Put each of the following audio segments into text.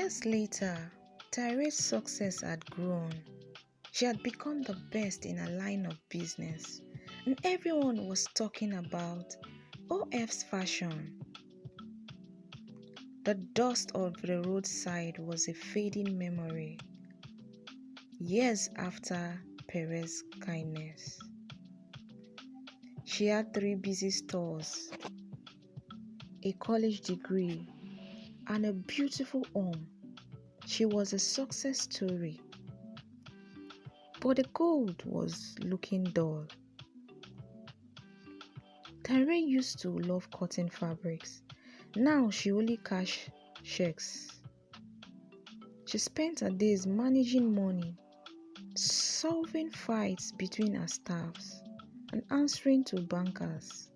Years later, Tare's success had grown. She had become the best in her line of business, and everyone was talking about OF's fashion. The dust of the roadside was a fading memory, years after Pere's kindness. She had 3 busy stores, a college degree, and a beautiful home. She was a success story. But the gold was looking dull. Tarere used to love cotton fabrics. Now she only cashed checks. She spent her days managing money, solving fights between her staffs, and answering to bankers.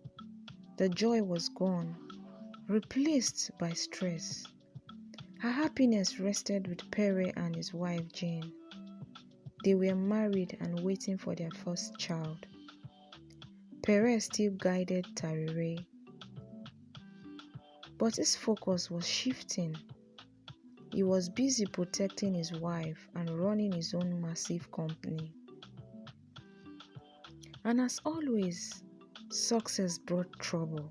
The joy was gone, replaced by stress. Her happiness rested with Pere and his wife Jane. They were married and waiting for their first child. Pere still guided Tarere, but his focus was shifting. He was busy protecting his wife and running his own massive company. And as always, success brought trouble.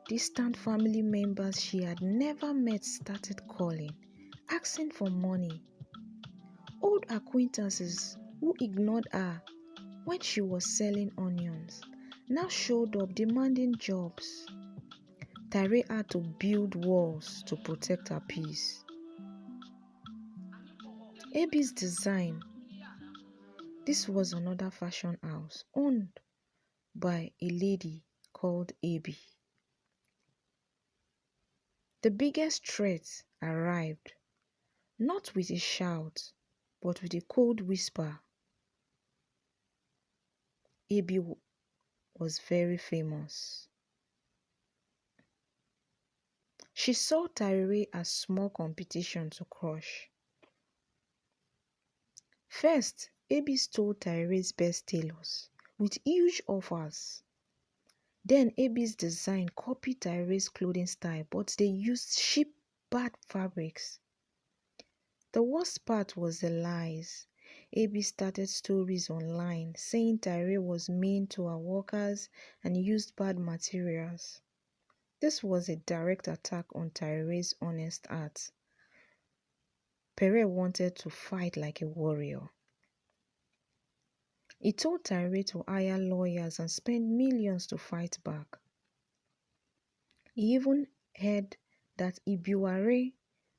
Distant family members she had never met started calling, asking for money. Old acquaintances who ignored her when she was selling onions now showed up demanding jobs. Tarere had to build walls to protect her peace. Abby's Design. This was another fashion house owned by a lady called Abby. The biggest threat arrived, not with a shout, but with a cold whisper. Abby was very famous. She saw Tarere as small competition to crush. First, Abby stole Tarere's best tailors with huge offers. Then Abby's Design copied Tarere's clothing style, but they used cheap, bad fabrics. The worst part was the lies. Abby started stories online saying Tarere was mean to her workers and used bad materials. This was a direct attack on Tarere's honest heart. Pere wanted to fight like a warrior. He told Tarere to hire lawyers and spend millions to fight back. He even heard that Ibiware,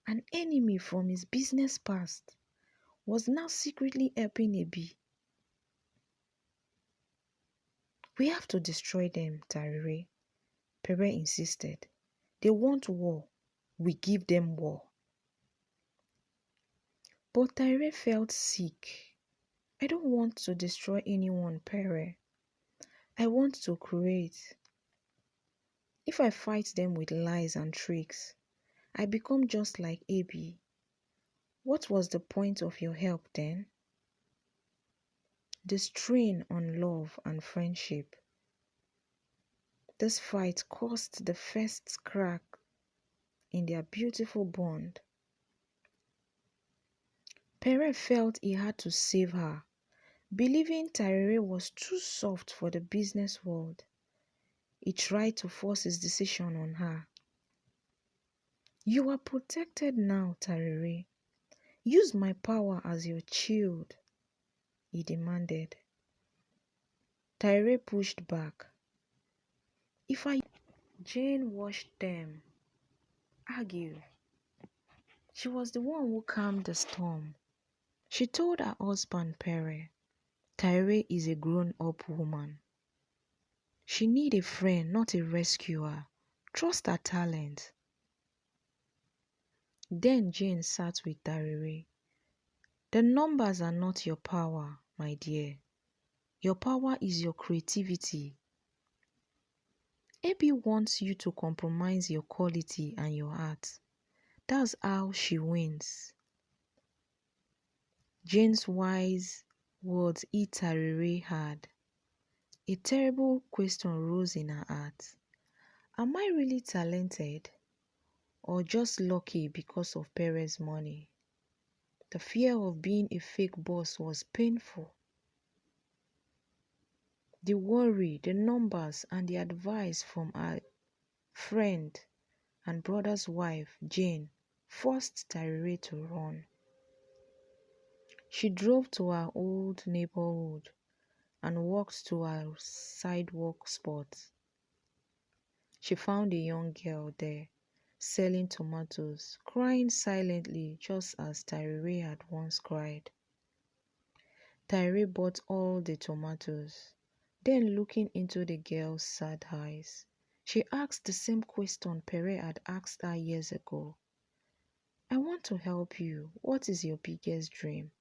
an enemy from his business past, was now secretly helping Abby. "We have to destroy them, Tarere," Pere insisted. "They want war. We give them war." But Tarere felt sick. "I don't want to destroy anyone, Pere. I want to create. If I fight them with lies and tricks, I become just like Abby. What was the point of your help then?" The strain on love and friendship. This fight caused the first crack in their beautiful bond. Pere felt he had to save her, believing Tarere was too soft for the business world. He tried to force his decision on her. "You are protected now, Tarere. Use my power as your shield," he demanded. Tarere pushed back. Jane watched them argue. She was the one who calmed the storm. She told her husband, Pere, "Tarere is a grown-up woman. She needs a friend, not a rescuer. Trust her talent." Then Jane sat with Tarere. "The numbers are not your power, my dear. Your power is your creativity. Abby wants you to compromise your quality and your heart. That's how she wins." Jane's wise words hit Tarere hard. A terrible question rose in her heart. Am I really talented? or just lucky because of Pere's money. The fear of being a fake boss was painful. The worry, the numbers, and the advice from her friend and brother's wife, Jane, forced Tarere to run. She drove to her old neighborhood and walked to her sidewalk spot. She found a young girl there, selling tomatoes, crying silently just as Tarere had once cried. Tarere bought all the tomatoes. Then, looking into the girl's sad eyes, she asked the same question Pere had asked her years ago. "I want to help you. What is your biggest dream?"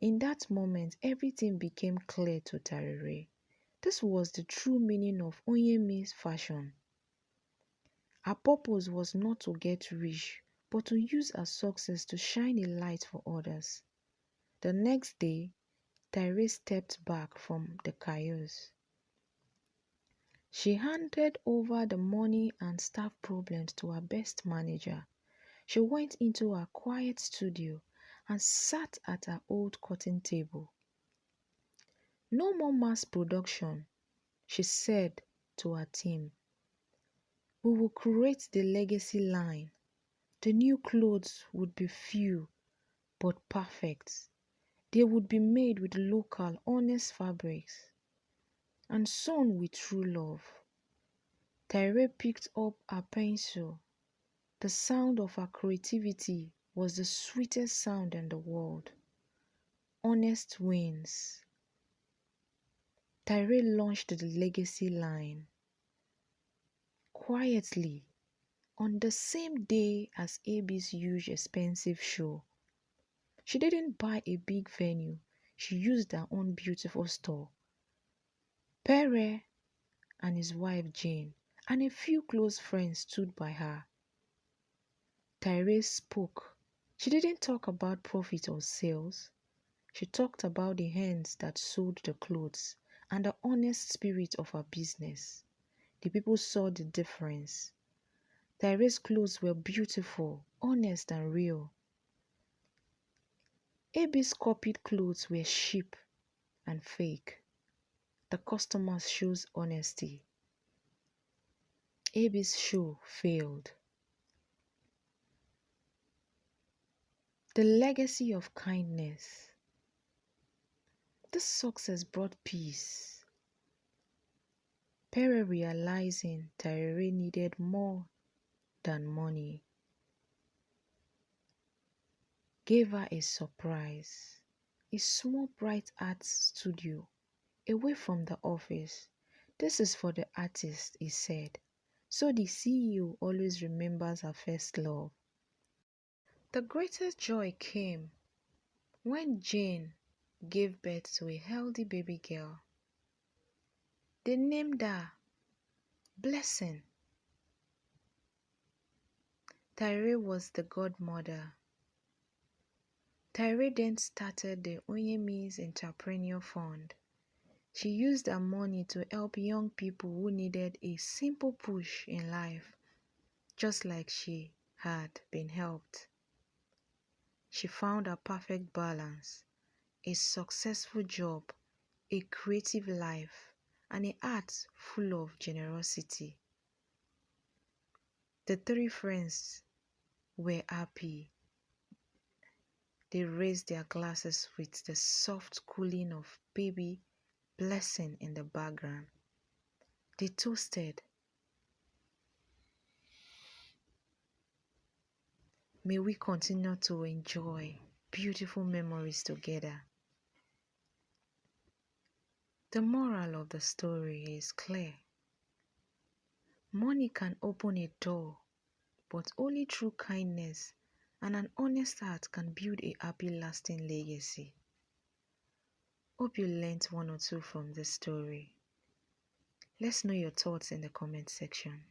In that moment, everything became clear to Tarere. This was the true meaning of OYINEMI'S fashion. Her purpose was not to get rich, but to use her success to shine a light for others. The next day, Tarere stepped back from the chaos. She handed over the money and staff problems to her best manager. She went into her quiet studio and sat at her old cutting table. "No more mass production," she said to her team. "We will create the legacy line. The new clothes would be few but perfect. They would be made with local, honest fabrics and sewn with true love." Tarere picked up her pencil. The sound of her creativity was the sweetest sound in the world. Honest wins. Tarere launched the legacy line. Quietly, on the same day as AB's huge expensive show. She didn't buy a big venue. She used her own beautiful store. Pere and his wife Jane and a few close friends stood by her. Tarere spoke. She didn't talk about profit or sales. She talked about the hands that sewed the clothes and the honest spirit of her business. The people saw the difference. Tarere's clothes were beautiful, honest and real. AB's copied clothes were cheap and fake. The customers chose honesty. AB's show failed. The legacy of kindness. This success brought peace. Pere, realizing Tarere needed more than money, gave her a surprise. A small bright art studio away from the office. "This is for the artist," he said. So the CEO always remembers her first love. The greatest joy came when Jane gave birth to a healthy baby girl. They named her Blessing. Tarere was the godmother. Tarere then started the OYINEMI'S Entrepreneur Fund. She used her money to help young people who needed a simple push in life, just like she had been helped. She found her perfect balance: a successful job, a creative life, and a heart full of generosity. The three friends were happy. They raised their glasses with the soft cooling of baby Blessing in the background. They toasted. May we continue to enjoy beautiful memories together. The moral of the story is clear. Money can open a door, but only through kindness and an honest heart can build a happy, lasting legacy. Hope you learned one or two from this story. Let's know your thoughts in the comment section.